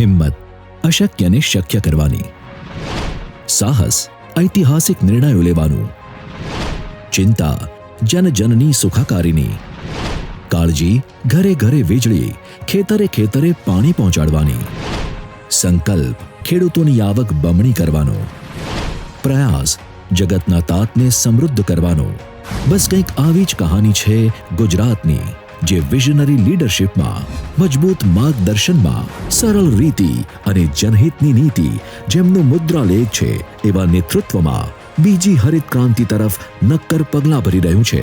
હિંમત અશક્યને શક્ય કરવાની, સાહસ ઐતિહાસિક નિર્ણયો લેવાનું, ચિંતા જનજનની સુખાકારીની, કાળજી ઘરે ઘરે વીજળી, ખેતરે ખેતરે પાણી પહોંચાડવાની, સંકલ્પ ખેડૂતોની આવક બમણી કરવાનો, પ્રયાસ જગતના તાતને સમૃદ્ધ કરવાનો. બસ કંઈક આવી જ કહાની છે ગુજરાતની, જે વિઝનરી લીડરશિપમાં, મજબૂત માર્ગદર્શનમાં, સરળ રીતિ અને જનહિતની નીતિ જેમનું મુદ્રાલેખ છે, એવા નેતૃત્વમાં બીજી હરિત ક્રાંતિ તરફ નક્કર પગલાં ભરી રહ્યું છે.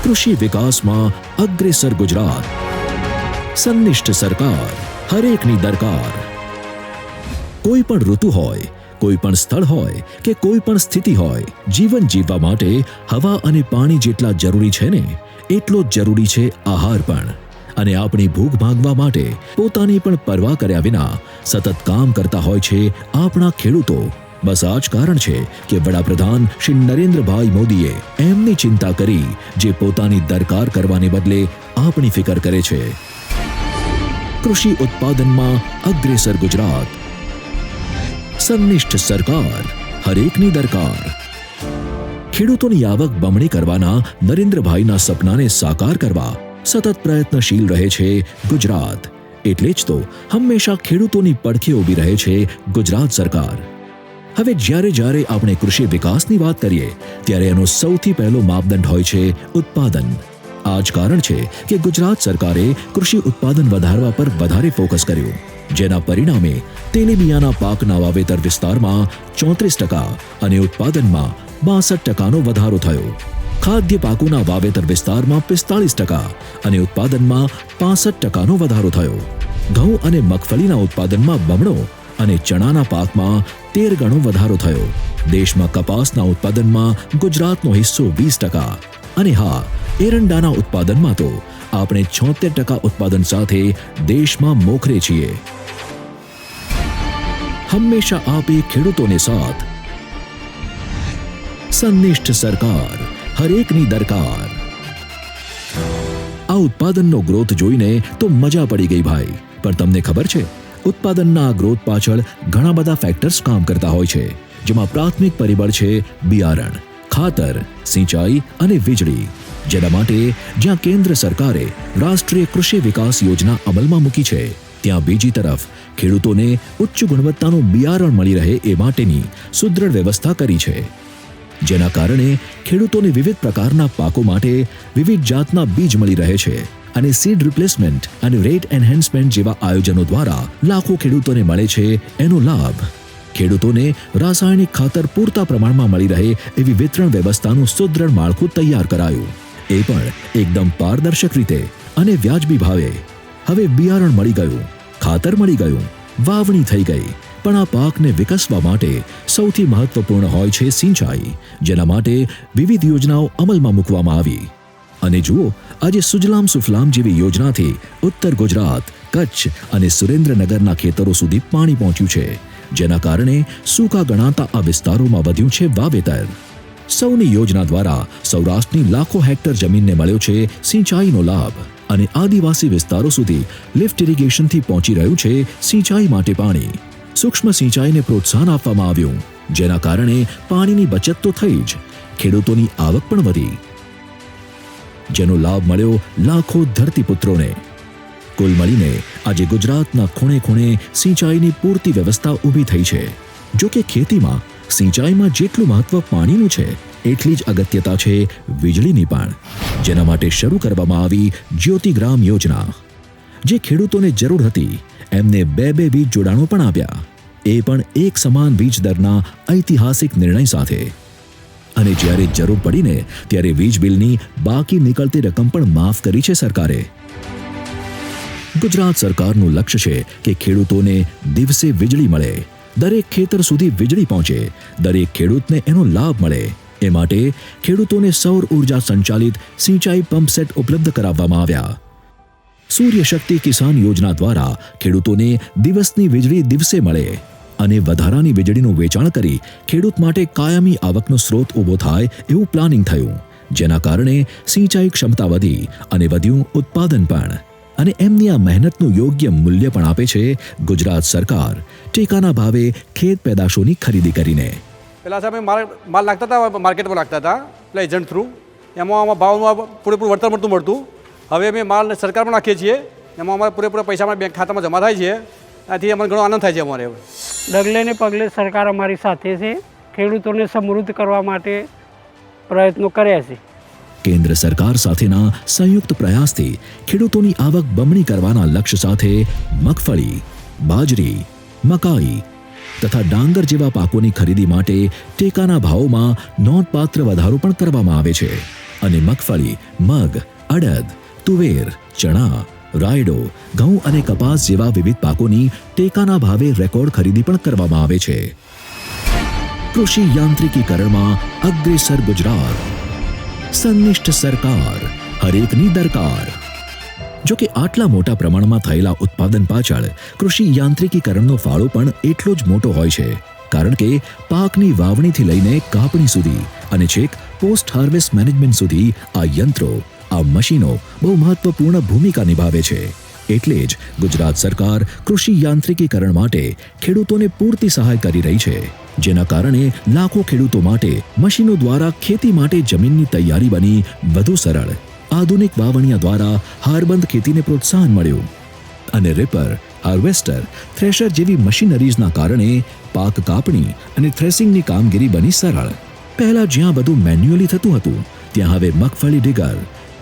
કૃષિ વિકાસમાં અગ્રેસર ગુજરાત, સંનિષ્ઠ સરકાર, હરેકની દરકાર. કોઈ પણ ઋતુ હોય, કોઈ પણ સ્થળ હોય કે કોઈ પણ સ્થિતિ હોય, જીવન જીવવા માટે હવા અને પાણી જેટલા જરૂરી છે ને, એટલો જ જરૂરી છે આહાર પણ. અને આપણી ભૂખ ભાગવા માટે પોતાની પણ પરવા કર્યા વિના સતત કામ કરતા હોય છે આપણા ખેડૂતો. બસ આ જ કારણ છે કે વડાપ્રધાન શ્રી નરેન્દ્રભાઈ મોદીએ એમની ચિંતા કરી, જે પોતાની દરકાર કરવાને બદલે આપણી ફિકર કરે છે. કૃષિ ઉત્પાદનમાં અગ્રેસર ગુજરાત, સંનિષ્ઠ સરકાર, હરેકની દરકાર. ખેડૂતોની આવક બમણી કરવાના નરેન્દ્રભાઈના સપનાને સાકાર કરવા સતત પ્રયત્નશીલ રહે છે ગુજરાત. એટલે જ તો હંમેશા ખેડૂતોની પડખે ઊભી રહે છે ગુજરાત સરકાર. હવે જ્યારે આપણે કૃષિ વિકાસની વાત કરીએ, ત્યારે એનો સૌથી પહેલો માપદંડ હોય છે ઉત્પાદન. આ જ કારણ છે કે ગુજરાત સરકારે કૃષિ ઉત્પાદન વધારવા પર વધારે ફોકસ કર્યું, જેના પરિણામે તેલીબિયાના પાકના વાવેતર વિસ્તારમાં 34% અને ઉત્પાદનમાં 62% વધારો થયો. ખાદ્ય પાકોના વાવેતર વિસ્તારમાં 45% અને ઉત્પાદનમાં 65% વધારો થયો. ઘઉં અને મગફળીના ઉત્પાદનમાં બમણો અને ચણાના પાકમાં 13 ગણો વધારો થયો. દેશમાં કપાસના ઉત્પાદનમાં ગુજરાતનો હિસ્સો 20% અને હા, એરંડાના ઉત્પાદનમાં તો આપણે 76% ઉત્પાદન સાથે દેશમાં મોખરે છીએ. હંમેશા આપે ખેડૂતોને સાથ, સંનિષ્ઠ સરકાર, હરેકની દરકાર. આ ઉત્પાદનનો ગ્રોથ જોઈને તો મજા પડી ગઈ ભાઈ. પણ તમને ખબર છે, ઉત્પાદનના આ ગ્રોથ પાછળ ઘણા બધા ફેક્ટર્સ કામ કરતા હોય છે, જેમાં પ્રાથમિક પરિબળ છે બિયારણ, ખાતર, સિંચાઈ અને વીજળી. જેના માટે જ્યાં કેન્દ્ર સરકારે રાષ્ટ્રીય કૃષિ વિકાસ યોજના અમલમાં મૂકી છે, ત્યાં બીજી તરફ ખેડૂતોને ઉચ્ચ ગુણવત્તાનું બિયારણ મળી રહે એ માટેની સુદ્રઢ વ્યવસ્થા કરી છે. જેના કારણે ખેડૂતોને વિવિધ પ્રકારના પાકો માટે વિવિધ જાતના બીજ મળી રહે છે અને સીડ રિપ્લેસમેન્ટ અને રેટ એન્હાન્સમેન્ટ જેવા આયોજનો દ્વારા લાખો ખેડૂતોને મળે છે એનો લાભ. ખેડૂતોને રાસાયણિક ખાતર પૂરતા પ્રમાણમાં મળી રહે એવી વિતરણ વ્યવસ્થાનું સુદ્રઢ માળખું તૈયાર કરાયું, એ પણ એકદમ પારદર્શક રીતે અને વ્યાજબી ભાવે. હવે બિયારણ મળી ગયું, ખાતર મળી ગયું, વાવણી થઈ ગઈ, પણ આ પાકને વિકસવા માટે સૌથી મહત્વપૂર્ણ હોય છે સિંચાઈ, જેના માટે વિવિધ યોજનાઓ અમલમાં મૂકવામાં આવી. અને જુઓ, આજે સુજલામ સુફલામ જેવી યોજનાથી ઉત્તર ગુજરાત, કચ્છ અને સુરેન્દ્રનગરના ખેતરો સુધી પાણી પહોંચ્યું છે, જેના કારણે સૂકા ગણાતા આ વિસ્તારોમાં વધ્યું છે વાવેતર. સૌની યોજના દ્વારા સૌરાષ્ટ્રની લાખો હેક્ટર જમીનને મળ્યો છે સિંચાઈનો લાભ અને આદિવાસી વિસ્તારો સુધી લિફ્ટ ઇરિગેશનથી પહોંચી રહ્યું છે સિંચાઈ માટે પાણી. સૂક્ષ્મ સિંચાઈને પ્રોત્સાહન આપવામાં આવ્યું, જેના કારણે પાણીની બચત તો થઈ જ, ખેડૂતોની આવક પણ વધી, જેનો લાભ મળ્યો લાખો ધરતીપુત્રોને. કુલ મળીને આજે ગુજરાતના ખૂણે ખૂણે સિંચાઈની પૂરતી વ્યવસ્થા ઊભી થઈ છે. જો કે ખેતીમાં સિંચાઈમાં જેટલું મહત્વ પાણીનું છે, એટલી જ અગત્યતા છે વીજળીની પણ, જેના માટે શરૂ કરવામાં આવી જ્યોતિગ્રામ યોજના. જે ખેડૂતોને જરૂર હતી એમને 2 વીજ જોડાણો પણ આપ્યા, એ પણ એક સમાન વીજ દરના ઐતિહાસિક નિર્ણય સાથે. અને જ્યારે જરૂર પડીને ત્યારે વીજ બિલની બાકી નીકળતી રકમ પણ માફ કરી છે સરકારે. ગુજરાત સરકારનું લક્ષ્ય છે કે ખેડૂતોને દિવસે વીજળી મળે, દરેક ખેતર સુધી વીજળી પહોંચે, દરેક ખેડૂતને એનો લાભ મળે. એ માટે ખેડૂતોને સૌર ઉર્જા સંચાલિત સિંચાઈ પંપ સેટ ઉપલબ્ધ કરાવવામાં આવ્યા. સૂર્ય શક્તિ કિસાન યોજના દ્વારા ખેડૂતોને દિવસની વીજળી દિવસે મળે અને વધારાની વીજળીનું વેચાણ કરી ખેડૂત માટે કાયમી આવકનો સ્ત્રોત ઊભો થાય એવું પ્લાનિંગ થયું, જેના કારણે સિંચાઈ ક્ષમતા વધી અને વધ્યું ઉત્પાદન પણ. અને એમની આ મહેનતનું યોગ્ય મૂલ્ય પણ આપે છે ગુજરાત સરકાર ટેકાના ભાવે ખેત પેદાશોની ખરીદી કરીને. પહેલાં સાહેબ માલ નાખતા હતા, માર્કેટમાં નાખતા હતા પેલા એજન્ટ થ્રુ, એમાં ભાવમાં પૂરેપૂરું વળતર મળતું. હવે અમે માલ સરકારમાં નાખીએ છીએ, એમાં અમારે પૂરેપૂરા પૈસા અમારા બેંક ખાતામાં જમા થાય છે. આથી અમને ઘણો આનંદ થાય છે. અમારે ડગલે ને પગલે સરકાર અમારી સાથે છે. ખેડૂતોને સમૃદ્ધ કરવા માટે પ્રયત્નો કર્યા છે. કેન્દ્ર સરકાર સાથેના સંયુક્ત પ્રયાસથી ખેડૂતોની આવક બમણી કરવાના લક્ષ્ય સાથે મગફળી, બાજરી, મકાઈ તથા ડાંગર જેવા પાકોની ખરીદી માટે ટેકાના ભાવોમાં નોંધપાત્ર વધારો પણ કરવામાં આવે છે અને મગફળી, મગ, અડદ, તુવેર, ચણા, રાયડો, ઘઉં અને કપાસ જેવા વિવિધ પાકોની ટેકાના ભાવે રેકોર્ડ ખરીદી પણ કરવામાં આવે છે. કૃષિ યાંત્રિકીકરણમાં અગ્રેસર ગુજરાત, સંનિષ્ઠ સરકાર, હરેકની દરકાર. જો કે આટલા મોટા પ્રમાણમાં થયેલા ઉત્પાદન પાછળ કૃષિ યાંત્રિકીકરણનો ફાળો પણ એટલો જ મોટો હોય છે, કારણ કે પાકની વાવણીથી લઈને કાપણી સુધી અને છેક પોસ્ટ હાર્વેસ્ટ મેનેજમેન્ટ સુધી આ યંત્રો, આ મશીનો બહુ મહત્વપૂર્ણ ભૂમિકા નિભાવે છે. એટલે જ ગુજરાત સરકાર કૃષિ યાંત્રિકીકરણ માટે ખેડૂતોને પૂરતી સહાય કરી રહી છે, જેના કારણે લાખો ખેડૂતો માટે મશીનો દ્વારા ખેતી માટે જમીનની તૈયારી બની વધુ સરળ. આધુનિક વાવણીયા દ્વારા હારબંધ ખેતીને પ્રોત્સાહન મળ્યું અને રીપર, હાર્વેસ્ટર, થ્રેશર જેવી મશીનરીઝના કારણે પાક કાપણી અને થ્રેસિંગની કામગીરી બની સરળ. પહેલા જ્યાં બધું મેન્યુઅલી થતું હતું, ત્યાં હવે મગફળી digger,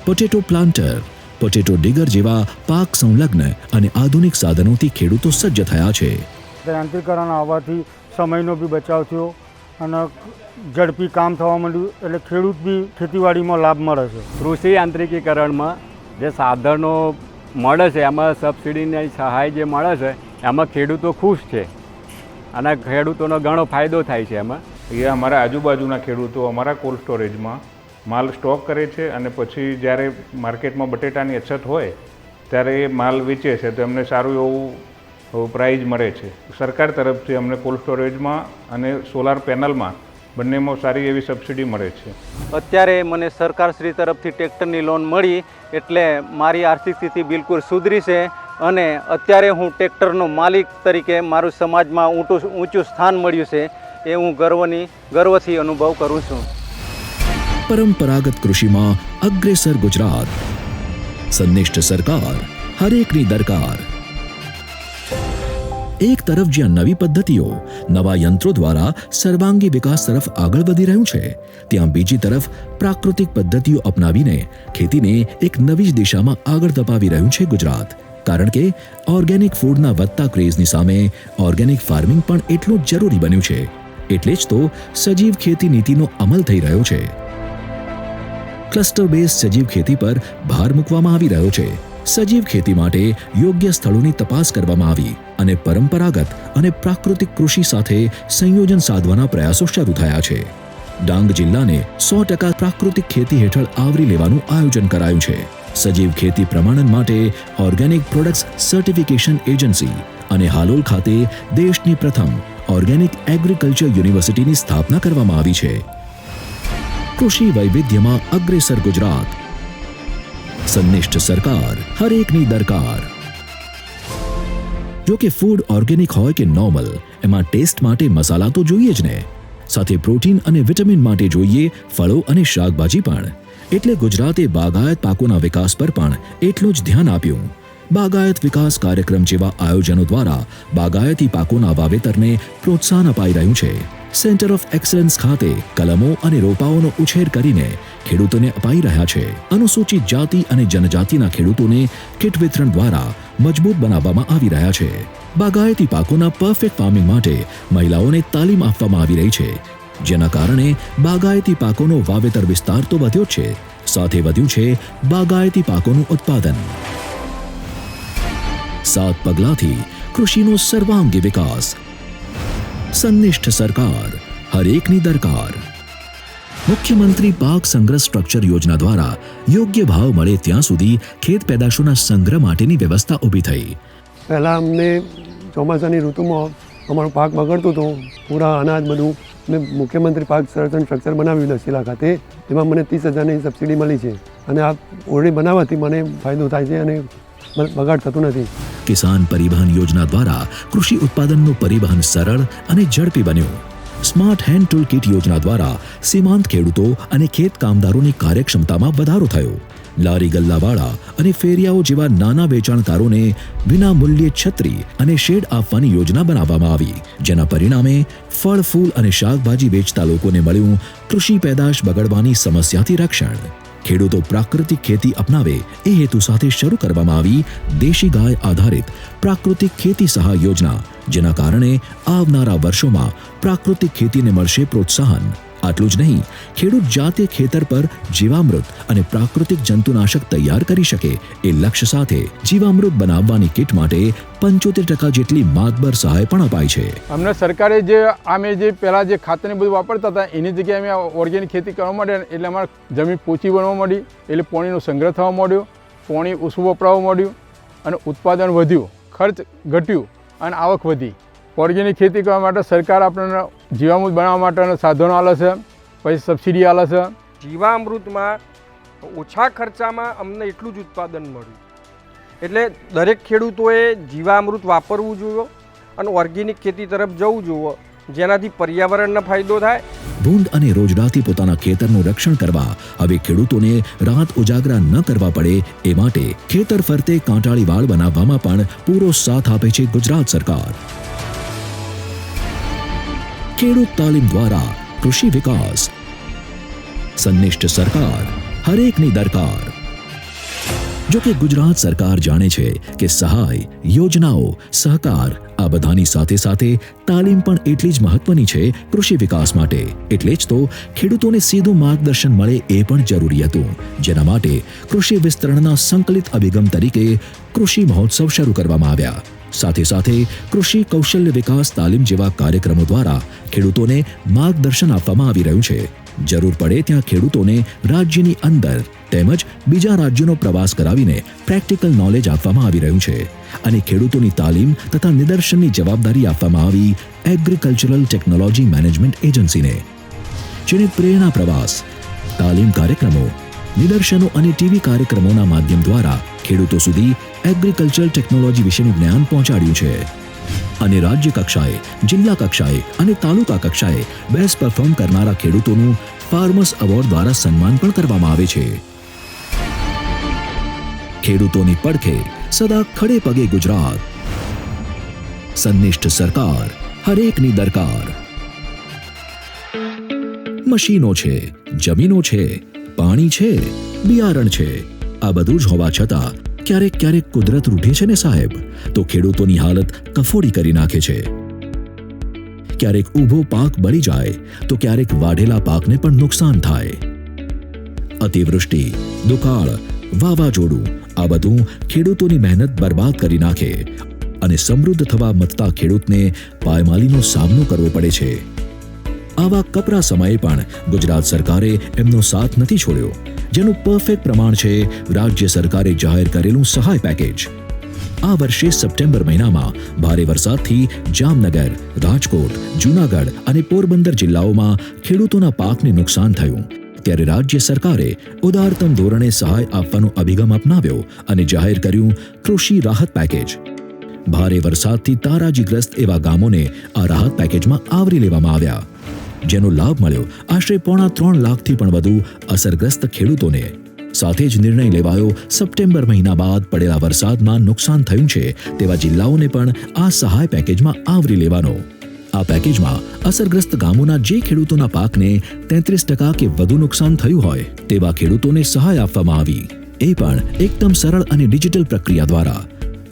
potato planter, potato digger જેવા પાક સંલગ્ન અને આધુનિક સાધનોથી ખેડૂતો સજ્જ થયા છે. યાંત્રિકરણ આવવાથી સમયનો બી બચાવ થયો અને ઝડપી કામ થવા માંડ્યું, એટલે ખેડૂત બી ખેતીવાડીમાં લાભ મળે છે. કૃષિ યાંત્રિકીકરણમાં જે સાધનો મળે છે, એમાં સબસિડીની સહાય જે મળે છે, એમાં ખેડૂતો ખુશ છે અને ખેડૂતોનો ઘણો ફાયદો થાય છે. એમાં એ અમારા આજુબાજુના ખેડૂતો અમારા કોલ્ડ સ્ટોરેજમાં માલ સ્ટોક કરે છે અને પછી જ્યારે માર્કેટમાં બટેટાની અછત હોય ત્યારે એ માલ વેચે છે, તો એમને સારું એવું પ્રાઇઝ મળે છે. સરકાર તરફથી અમને કોલ્ડ સ્ટોરેજમાં અને સોલાર પેનલમાં બંનેમાં સારી એવી સબસિડી મળે છે. અત્યારે મને સરકારશ્રી તરફથી ટ્રેક્ટરની લોન મળી એટલે મારી આર્થિક સ્થિતિ બિલકુલ સુધરી છે અને અત્યારે હું ટ્રેક્ટરનો માલિક તરીકે મારું સમાજમાં ઊંચું સ્થાન મળ્યું છે, એ હું ગર્વથી અનુભવ કરું છું. પરંપરાગત કૃષિમાં અગ્રેસર ગુજરાત, સંનિષ્ઠ સરકાર, હરેકની દરકાર. એક તરફ જ્યાં નવી પદ્ધતિઓ, નવા યંત્રો દ્વારા સર્વાંગી વિકાસ તરફ આગળ વધી રહ્યું છે, ત્યાં બીજી તરફ પ્રાકૃતિક પદ્ધતિઓ અપનાવીને ખેતીને એક નવી જ દિશામાં આગળ ધપાવી રહ્યું છે ગુજરાત. કારણ કે ઓર્ગેનિક ફૂડના વધતા ક્રેઝની સામે ઓર્ગેનિક ફાર્મિંગ પણ એટલું જ જરૂરી બન્યું છે. એટલે જ તો સજીવ ખેતી નીતિનો અમલ થઈ રહ્યો છે. ક્લસ્ટર બેઝ સજીવ ખેતી પર ભાર મૂકવામાં આવી રહ્યો છે. સજીવ ખેતી માટે યોગ્ય સ્થળોની તપાસ કરવામાં આવી અને પરંપરાગત અને પ્રાકૃતિક કૃષિ સાથે સંયોજન સાધવાના પ્રયાસો શરૂ થયા છે. ડાંગ જિલ્લાને 100% પ્રાકૃતિક ખેતી હેઠળ આવરી લેવાનું આયોજન કરાયું છે. સજીવ ખેતી પ્રમાણન માટે ઓર્ગેનિક પ્રોડક્ટ્સ સર્ટિફિકેશન એજન્સી અને હાલોલ ખાતે દેશની પ્રથમ ઓર્ગેનિક એગ્રીકલ્ચર યુનિવર્સિટીની સ્થાપના કરવામાં આવી છે. કૃષિ વૈવિધ્યમાં અગ્રેસર ગુજરાત, સંનિષ્ઠ સરકાર, હરેકની દરકાર. જો કે ફૂડ ઓર્ગેનિક હોય કે નોર્મલ, એમાં ટેસ્ટ માટે મસાલા તો જોઈએ જ ને, સાથે પ્રોટીન અને વિટામિન માટે જોઈએ ફળો અને શાકભાજી પણ. એટલે ગુજરાતે બાગાયત પાકોના વિકાસ પર પણ એટલું જ ધ્યાન આપ્યું. બાગાયત વિકાસ કાર્યક્રમ જેવા આયોજનો દ્વારા બાગાયતી પાકોના વાવેતરને પ્રોત્સાહન અપાઈ રહ્યું છે. સેન્ટર ઓફ એક્સલન્સ ખાતે કલમો અને રોપાઓનો ઉછેર કરીને ખેડૂતોને અપાઈ રહ્યા છે. અનુસૂચિત જાતિ અને જનજાતિના ખેડૂતોને કિટ વિતરણ દ્વારા મજબૂત બનાવવામાં આવી રહ્યા છે. બાગાયતી પાકોના પરફેક્ટ ફાર્મિંગ માટે મહિલાઓને તાલીમ આપવામાં આવી રહી છે, જેના કારણે બાગાયતી પાકોનો વાવેતર વિસ્તાર તો વધ્યો છે, સાથે વધ્યું છે બાગાયતી પાકોનું ઉત્પાદન. 7 પગલાથી કૃષિનો સર્વાંગી વિકાસ. સંનિષ્ઠ સરકાર, હરેકની દરકાર. મુખ્યમંત્રી પાક સંગ્રહ સ્ટ્રક્ચર યોજના દ્વારા યોગ્ય ભાવ મળે ત્યાં સુધી ખેત પેદાશોના સંગ્રહ માટેની વ્યવસ્થા ઊભી થઈ. પહેલાં અમને ચોમાસાની ઋતુમાં અમારો પાક બગડતો હતો, પૂરા અનાજ બધું. મેં મુખ્યમંત્રી પાક સંરક્ષણ સ્ટ્રક્ચર બનાવ્યું દશીલા ખાતે, એમાં મને 30,000ની સબસિડી મળી છે અને આ ઓરડી બનાવવાથી મને ફાયદો થાય છે અને બગાડ થતું નથી. કિસાન પરિવહન યોજના દ્વારા કૃષિ ઉત્પાદનનું પરિવહન સરળ અને ઝડપી બન્યું. સ્માર્ટ હેન્ડ ટૂલ કિટ યોજના દ્વારા સીમાંત ખેડૂતો અને ખેત કામદારોની કાર્યક્ષમતામાં વધારો થયો. લારી ગલ્લાવાળા અને ફેરિયાઓ જેવા નાના વેચાણકારોને વિના મૂલ્યે છત્રી અને શેડ આપવાની યોજના બનાવવામાં આવી, જેના પરિણામે ફળ, ફૂલ અને શાકભાજી વેચતા લોકોને મળ્યું કૃષિ પેદાશ બગડવાની સમસ્યાથી રક્ષણ. ખેડૂતો પ્રાકૃતિક ખેતી અપનાવે એ હેતુ સાથે શરૂ કરવામાં આવી દેશી ગાય આધારિત પ્રાકૃતિક ખેતી સહાય યોજના, જેના કારણે આવનારા વર્ષોમાં પ્રાકૃતિક ખેતીને મળશે પ્રોત્સાહન. આટલું જ નહીં, ખેડૂત જાતે ખેતર પર જીવામૃત અને પ્રાકૃતિક જંતુનાશક તૈયાર કરી શકે એ લક્ષ્ય સાથે જીવામૃત બનાવવાની કિટ માટે 75% જેટલી માતબર સહાય પણ અપાય છે. અમને સરકારે જે અમે જે પહેલાં જે ખાતરને બધું વાપરતા હતા એની જગ્યાએ અમે ઓર્ગેનિક ખેતી કરવા માંડ્યા, એટલે અમારે જમીન પોચી બનવા માંડી, એટલે પાણીનો સંગ્રહ થવા માંડ્યો, પાણી ઓછું વપરાવા માંડ્યું અને ઉત્પાદન વધ્યું, ખર્ચ ઘટ્યું અને આવક વધી. ઓર્ગેનિક ખેતી કરવા માટે સરકાર આપણને જીવામૃત બનાવવા માટેના સાધનો આલે છે, પછી સબસિડી આલે છે. જીવામૃતમાં ઓછા ખર્ચામાં અમને એટલું જ ઉત્પાદન મળ્યું, એટલે દરેક ખેડૂતોએ જીવામૃત વાપરવું જોઈએ અને ઓર્ગેનિક ખેતી તરફ જવું જોઈએ, જેનાથી પર્યાવરણને ફાયદો થાય. ભૂંડ અને રોજડાથી પોતાના ખેતરનું રક્ષણ કરવા હવે ખેડૂતોને રાત ઉજાગરા ન કરવા પડે એ માટે ખેતર ફરતે કાંટાળી વાળ બનાવવામાં પણ પૂરો સાથ આપે છે ગુજરાત સરકાર. ખેડૂત તાલીમ દ્વારા કૃષિ વિકાસ. સંનિષ્ઠ સરકાર, હરેકની દરકાર. જો કે ગુજરાત સરકાર જાણે છે કે સહાય, યોજનાઓ, સહકાર આ બધાની સાથે સાથે તાલીમ પણ એટલી જ મહત્વની છે કૃષિ વિકાસ માટે. એટલે જ તો ખેડૂતોને સીધું માર્ગદર્શન મળે એ પણ જરૂરી હતું, જેના માટે કૃષિ વિસ્તરણના સંકલિત અભિગમ તરીકે કૃષિ મહોત્સવ શરૂ કરવામાં આવ્યા. સાથે સાથે કૃષિ કૌશલ્ય વિકાસ તાલીમ જેવા કાર્યક્રમો દ્વારા ખેડૂતોને માર્ગદર્શન આપવામાં આવી રહ્યું છે. જરૂર પડે ત્યાં ખેડૂતોને રાજ્યની અંદર તેમજ બીજા રાજ્યોનો પ્રવાસ કરાવીને પ્રેક્ટિકલ નોલેજ આપવામાં આવી રહ્યું છે અને ખેડૂતોની તાલીમ તથા નિદર્શનની જવાબદારી આપવામાં આવી એગ્રીકલ્ચરલ ટેકનોલોજી મેનેજમેન્ટ એજન્સીને, જેને પ્રેરણા પ્રવાસ, તાલીમ કાર્યક્રમો, નિદર્શનો અને ટીવી કાર્યક્રમોના માધ્યમ દ્વારા ખેડૂતો સુધી એગ્રીકલ્ચરલ ટેકનોલોજી વિશેનું જ્ઞાન પહોંચાડ્યું છે. અને રાજ્ય કક્ષાએ, જિલ્લા કક્ષાએ અને તાલુકા કક્ષાએ બેસ્ટ પરફોર્મ કરનારા ખેડૂતોનું ફાર્મર્સ એવોર્ડ દ્વારા સન્માન પણ કરવામાં આવે છે. ખેડૂતોની પડખે સદા ખડે પગે ગુજરાત. સંનિષ્ઠ સરકાર, હરેકની દરકાર. મશીનો છે, જમીનો છે, પાણી છે, બિયારણ છે, આ બધું જ હોવા છતાં ક્યારેક ક્યારેક કુદરત રૂઠે છે ને સાહેબ, તો ખેડૂતોની હાલત કફોડી કરી નાખે છે. ક્યારેક ઊભો પાક બળી જાય તો ક્યારેક વાઢેલા પાકને પણ નુકસાન થાય. અતિવૃષ્ટિ, દુકાળ, વાવાઝોડું આ બધું ખેડૂતોની મહેનત બરબાદ કરી નાખે અને સમૃદ્ધ થવા મથતા ખેડૂતને પાયમાલીનો સામનો કરવો પડે છે. આવા કપરા સમયે પણ ગુજરાત સરકારે એમનો સાથ નથી છોડ્યો, જેનું પરફેક્ટ પ્રમાણ છે રાજ્ય સરકારે જાહેર કરેલું સહાય પેકેજ. આ વર્ષે સપ્ટેમ્બર મહિનામાં ભારે વરસાદથી જામનગર, રાજકોટ, જૂનાગઢ અને પોરબંદર જિલ્લાઓમાં ખેડૂતોના પાકને નુકસાન થયું, ત્યારે રાજ્ય સરકારે ઉદારતમ ધોરણે સહાય આપવાનો અભિગમ અપનાવ્યો અને જાહેર કર્યું કૃષિ રાહત પેકેજ. ભારે વરસાદથી તારાજીગ્રસ્ત એવા ગામોને આ રાહત પેકેજમાં આવરી લેવામાં આવ્યા, જેનો લાભ મળ્યો આશરે 3.5 લાખથી પણ વધુ અસરગ્રસ્ત ખેડૂતોને. સાથે જ નિર્ણય લેવાયો સપ્ટેમ્બર મહિના બાદ પડેલા વરસાદમાં નુકસાન થયું છે તેવા જિલ્લાઓને પણ આ સહાય પેકેજમાં આવરી લેવાનો. આ પેકેજમાં અસરગ્રસ્ત ગામોના જે ખેડૂતોના પાકને 33% કે વધુ નુકસાન થયું હોય તેવા ખેડૂતોને સહાય આપવામાં આવી, એ પણ એકદમ સરળ અને ડિજિટલ પ્રક્રિયા દ્વારા.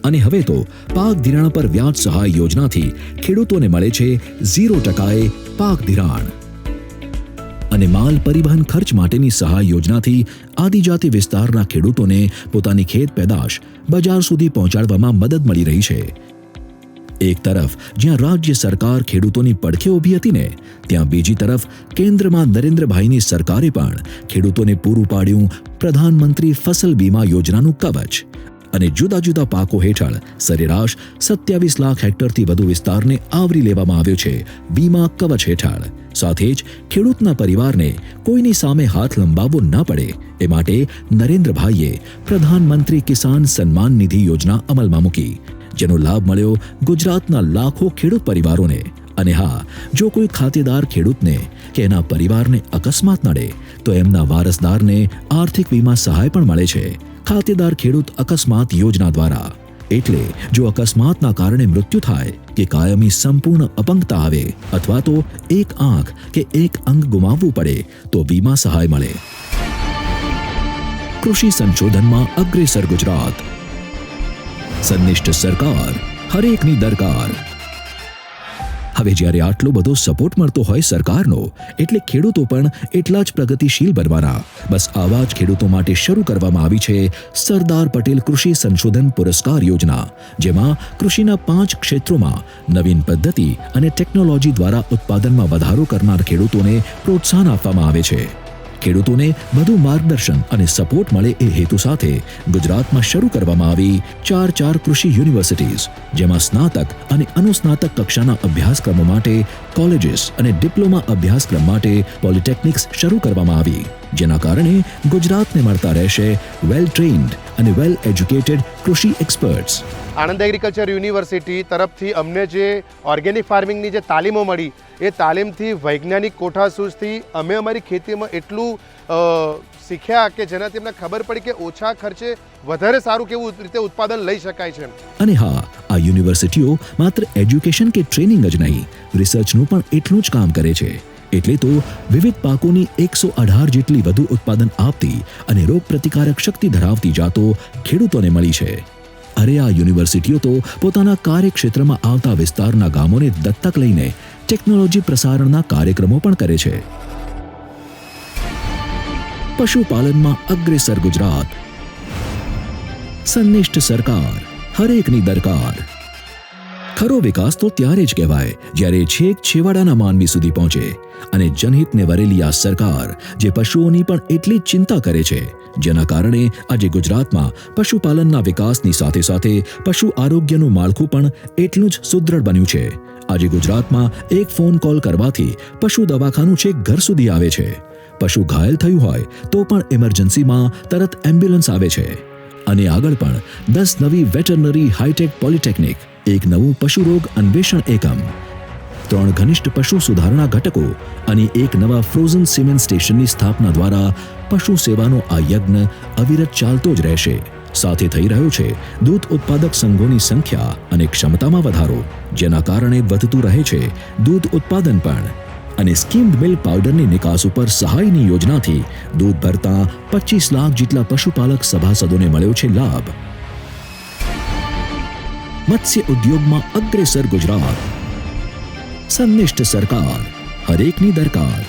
અને હવે તો પાક ધિરાણ પર વ્યાજ સહાય યોજનાથી ખેડૂતોને મળે છે 0% પાક ધિરાણ. અને માલ પરિવહન ખર્ચ માટેની સહાય યોજનાથી આદિજાતિ વિસ્તારના ખેડૂતોને પોતાની ખેત પેદાશ બજાર સુધી પહોંચાડવામાં મદદ મળી રહી છે. એક તરફ જ્યાં રાજ્ય સરકાર ખેડૂતોની પડખે ઊભી હતી ને, ત્યાં બીજી તરફ કેન્દ્રમાં નરેન્દ્રભાઈની સરકારે પણ ખેડૂતોને પૂરું પાડ્યું પ્રધાનમંત્રી ફસલ બીમા યોજનાનું કવચ. અને જુદા જુદા પાકો હેઠળ સરેરાશ 27 લાખ હેક્ટરથી વધુ વિસ્તારને આવરી લેવામાં આવ્યો છે વીમા કવચ હેઠળ. સાથે જ ખેડૂતના પરિવારને કોઈની સામે હાથ લંબાવવો ન પડે એ માટે નરેન્દ્રભાઈએ પ્રધાનમંત્રી કિસાન સન્માન નિધિ યોજના અમલમાં મૂકી, જેનો લાભ મળ્યો ગુજરાતના લાખો ખેડૂત પરિવારોને. અને હા, જો કોઈ ખાતેદાર ખેડૂતને કે એના પરિવારને અકસ્માત નડે તો એમના વારસદારને આર્થિક વીમા સહાય પણ મળે છે ખાતેદાર ખેડૂત અકસ્માત યોજના દ્વારા. એટલે જો અકસ્માતના કારણે મૃત્યુ થાય કે કાયમી સંપૂર્ણ અપંગતા આવે અથવા તો એક આંખ કે એક અંગ ગુમાવવું પડે તો વીમા સહાય મળે. કૃષિ સંશોધનમાં અગ્રેસર ગુજરાત. સંનિષ્ઠ સરકાર, હરેકની દરકાર. હવે જ્યારે આટલો બધો સપોર્ટ મળતો હોય સરકારનો, એટલે ખેડૂતો પણ એટલા જ પ્રગતિશીલ બનવાના. બસ આવા જ ખેડૂતો માટે શરૂ કરવામાં આવી છે સરદાર પટેલ કૃષિ સંશોધન પુરસ્કાર યોજના, જેમાં કૃષિના 5 ક્ષેત્રોમાં નવીન પદ્ધતિ અને ટેકનોલોજી દ્વારા ઉત્પાદનમાં વધારો કરનાર ખેડૂતોને પ્રોત્સાહન આપવામાં આવે છે. ખેડૂતોને વધુ માર્ગદર્શન અને સપોર્ટ મળે એ હેતુ સાથે ગુજરાતમાં શરૂ કરવામાં આવી 4 કૃષિ યુનિવર્સિટીઝ, જેમાં સ્નાતક અને અનુસ્નાતક કક્ષાના અભ્યાસક્રમો માટે કોલેજીસ અને ડિપ્લોમા અભ્યાસક્રમ માટે પોલિટેકનિક્સ શરૂ કરવામાં આવી, જેના કારણે ગુજરાતને મળતા રહેશે વેલ ટ્રેન્ડ અને વેલ એજ્યુકેટેડ કૃષિ એક્સપર્ટ્સ. આણંદ એગ્રીકલ્ચર યુનિવર્સિટી તરફથી અમને જે ઓર્ગેનિક ફાર્મિંગની જે તાલીમો મળી, એ તાલીમથી વૈજ્ઞાનિક કોઠાસૂઝથી અમે અમારી ખેતીમાં એટલું શીખ્યા કે જેનાથી અમને ખબર પડી કે ઓછા ખર્ચે વધારે સારું કેવું રીતે ઉત્પાદન લઈ શકાય છે. અને હા, આ યુનિવર્સિટીઓ માત્ર એજ્યુકેશન કે ટ્રેનિંગ જ નહીં, રિસર્ચનું પણ એટલું જ કામ કરે છે. એટલે તો વિવિધ પાકોની 118 જેટલી વધુ ઉત્પાદન આપતી અને રોગ પ્રતિકારક શક્તિ ધરાવતી જાતો ખેડૂતોને મળી છે. અરે આ યુનિવર્સિટીઓ તો પોતાના કાર્યક્ષેત્રમાં આવતા વિસ્તારના ગામોને દત્તક લઈને ટેકનોલોજી પ્રસારણના કાર્યક્રમો પણ કરે છે. પશુપાલનમાં અગ્રેસર ગુજરાત. સંનિષ્ઠ સરકાર, હરેકની દરકાર. ખરો વિકાસ તો ત્યારે જ કહેવાય જ્યારે છેક છેવાડાના માનવી સુધી પહોંચે. અને જનહિતને વરેલી આ સરકાર જે પશુઓની પણ એટલી જ ચિંતા કરે છે, જેના કારણે આજે ગુજરાતમાં પશુપાલનના વિકાસની સાથે સાથે પશુ આરોગ્યનું માળખું પણ એટલું જ સુદૃઢ બન્યું છે. આજે ગુજરાતમાં એક ફોન કોલ કરવાથી પશુ દવાખાનું છેક ઘર સુધી આવે છે. પશુ ઘાયલ થયું હોય તો પણ ઇમરજન્સીમાં તરત એમ્બ્યુલન્સ આવે છે. અને આગળ પણ 10 નવી વેટરનરી હાઈટેક પોલિટેકનિક, એક નવું પશુ રોગ અન્વેષણ એકમ, 3 ઘનિષ્ઠ પશુ સુધારણા ઘટકો અને એક નવા ફ્રોઝન સિમેન્ટ સ્ટેશનની સ્થાપના દ્વારા પશુ સેવાનો આ યજ્ઞ અવિરત ચાલતો જ રહેશે. સાથે થઈ રહ્યો છે દૂધ ઉત્પાદક સંઘોની સંખ્યા અને ક્ષમતામાં વધારો, જેના કારણે વધતું રહે છે દૂધ ઉત્પાદન પણ. અને સ્કીમ્ડ મિલ્ક પાવડરની નિકાસ ઉપર સહાયની યોજનાથી દૂધ ભરતા 25 લાખ જેટલા પશુપાલક સભાસદોને મળ્યો છે લાભ. મત્સ્ય ઉદ્યોગમાં અગ્રેસર ગુજરાત. સંનિષ્ઠ સરકાર, હરેકની દરકાર.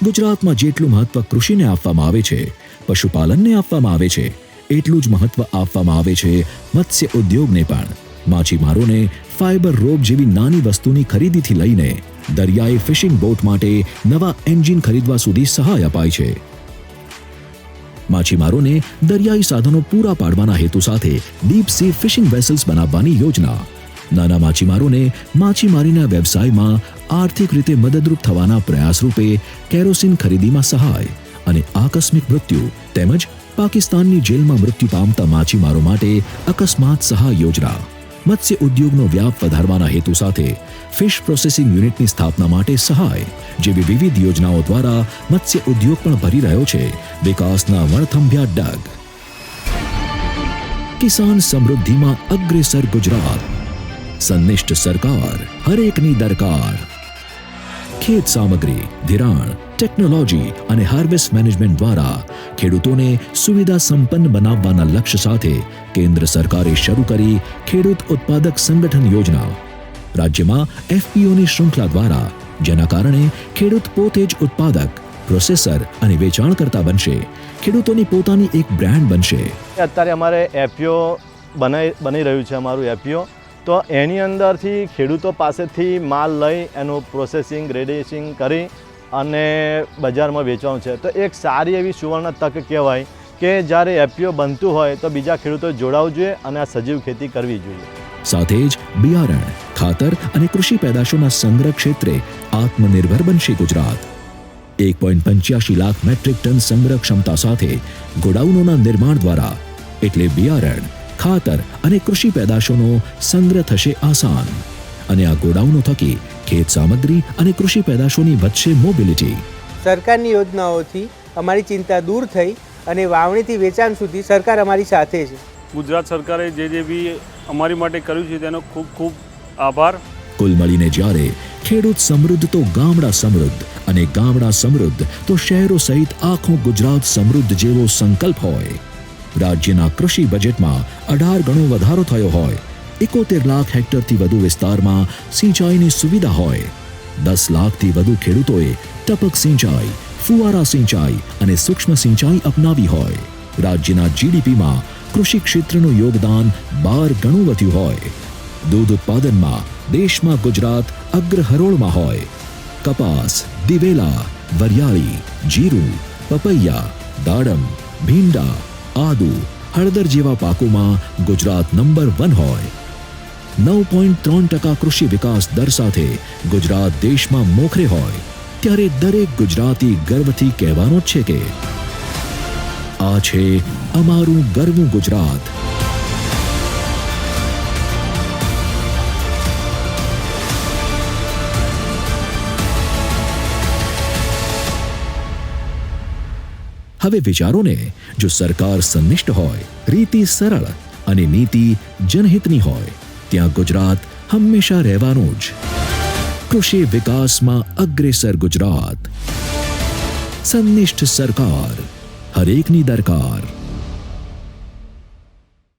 ગુજરાતમાં જેટલું મહત્વ કૃષિને આપવામાં આવે છે, પશુપાલનને આપવામાં આવે છે, એટલું જ મહત્વ આપવામાં આવે છે મત્સ્ય ઉદ્યોગને પણ. માછીમારોને ફાઇબર રોપ જેવી નાની વસ્તુની ખરીદીથી લઈને દરિયાઈ ફિશિંગ બોટ માટે નવા એન્જિન ખરીદવા સુધી સહાય અપાય છે. માછીમારોને દરિયાઈ સાધનો પૂરા પાડવાના હેતુ સાથે ડીપ સી ફિશિંગ વેસલ્સ બનાવવાની યોજના. નાના માછીમારોને માછીમારીના વ્યવસાયમાં આર્થિક રીતે મદદરૂપ થવાના પ્રયાસ રૂપે કેરોસીન ખરીદીમાં સહાય. અને આકસ્મિક મૃત્યુ તેમજ પાકિસ્તાનની જેલમાં મૃત્યુ પામતા માછીમારો માટે અકસ્માત સહાય યોજના. મત્સ્ય ઉદ્યોગનો વ્યાપ વધારવાના હેતુ સાથે ફિશ પ્રોસેસિંગ યુનિટની સ્થાપના માટે સહાય જેવી વિવિધ યોજનાઓ દ્વારા મત્સ્ય ઉદ્યોગ પણ ભરી રહ્યો છે વિકાસના વણથંભ્યા ડગ. કિસાન સમૃદ્ધિમાં અગ્રેસર ગુજરાત. સંનિષ્ઠ સરકાર, હરેકની દરકાર. ખેત સામગ્રી, ધિરાણ, ટેકનોલોજી અને હાર્વેસ્ટ મેનેજમેન્ટ દ્વારા ખેડૂતોને સુવિધા સંપન્ન બનાવવાના લક્ષ્ય સાથે કેન્દ્ર સરકારે શરૂ કરી ખેડૂત ઉત્પાદક સંગઠન યોજના. રાજ્યમાં એફપીઓની શૃંખલા દ્વારા, જેના કારણે ખેડૂત પોતે જ ઉત્પાદક, પ્રોસેસર અને વેચાણકર્તા બનશે. ખેડૂતોની પોતાની એક બ્રાન્ડ બનશે. અત્યારે અમારે એફપીઓ બની રહ્યું છે અમારું એફપીઓ. તો એની અંદરથી ખેડૂતો પાસેથી માલ લઈ એનું પ્રોસેસિંગ, ગ્રેડેશિંગ કરી અને બજારમાં વેચવાનું છે. તો એક સારી એવી સુવર્ણ તક કહેવાય કે જ્યારે એફપીઓ બનતું હોય તો બીજા ખેડૂતો જોડાવવું જોઈએ અને આ સજીવ ખેતી કરવી જોઈએ. સાથે જ બિયારણ, ખાતર અને કૃષિ પેદાશોના સંગ્રહ ક્ષેત્રે આત્મનિર્ભર બનશે ગુજરાત. 1.85 લાખ મેટ્રિક ટન સંગ્રહ ક્ષમતા સાથે ગોડાઉનોના નિર્માણ દ્વારા એટલે બિયારણ, ખાતર અને કૃષિ પેદાશોનો સંગ્રહ થશે આસાન અને આ ગોડાઉનો થકી ખેત સામગ્રી અને કૃષિ પેદાશોની વધશે મોબિલિટી. સરકારની યોજનાઓથી અમારી ચિંતા દૂર થઈ અને વાવણીથી વેચાણ સુધી સરકાર અમારી સાથે છે. ગુજરાત સરકારે જે બી અમારી માટે કર્યું છે તેનો ખૂબ ખૂબ આભાર. કુલ મળીને જ્યારે ખેડૂત સમૃદ્ધ તો ગામડા સમૃદ્ધ અને ગામડા સમૃદ્ધ તો શહેરો સહિત આખું ગુજરાત સમૃદ્ધ જેવો સંકલ્પ હોય, રાજ્યના કૃષિ બજેટમાં 18 ગણો વધારો થયો હોય, 71 લાખ હેક્ટરથી વધુ વિસ્તારમાં સિંચાઈની સુવિધા હોય, 10 લાખથી વધુ ખેડૂતોએ ટપક સિંચાઈ, ફુવારા સિંચાઈ અને સૂક્ષ્મ સિંચાઈ અપનાવી હોય, રાજ્યના જીડીપીમાં કૃષિ ક્ષેત્રનું યોગદાન 12 ગણું વધ્યું હોય, દૂધ ઉત્પાદનમાં દેશમાં ગુજરાત અગ્રહરોળમાં હોય, કપાસ, દિવેલા, વરિયાળી, જીરું, પપૈયા, દાડમ, ભીંડા, આદુ, હળદર જેવા પાકોમાં ગુજરાત નંબર 1 હોય, 9.3% કૃષિ વિકાસ દર સાથે ગુજરાત દેશમાં મોખરે હોય, ત્યારે દરેક ગુજરાતી ગર્વથી કહેવાનો છે કે આ છે અમારું ગર્વ ગુજરાત. હવે વિચારો ને, જો સરકાર સંનિષ્ઠ હોય, રીતિ સરળ અને નીતિ જનહિતની હોય, ત્યાં ગુજરાત હંમેશા રહેવાનું જ. કૃષિ વિકાસમાં અગ્રેસર ગુજરાત. સંનિષ્ઠ સરકાર, હરેકની દરકાર.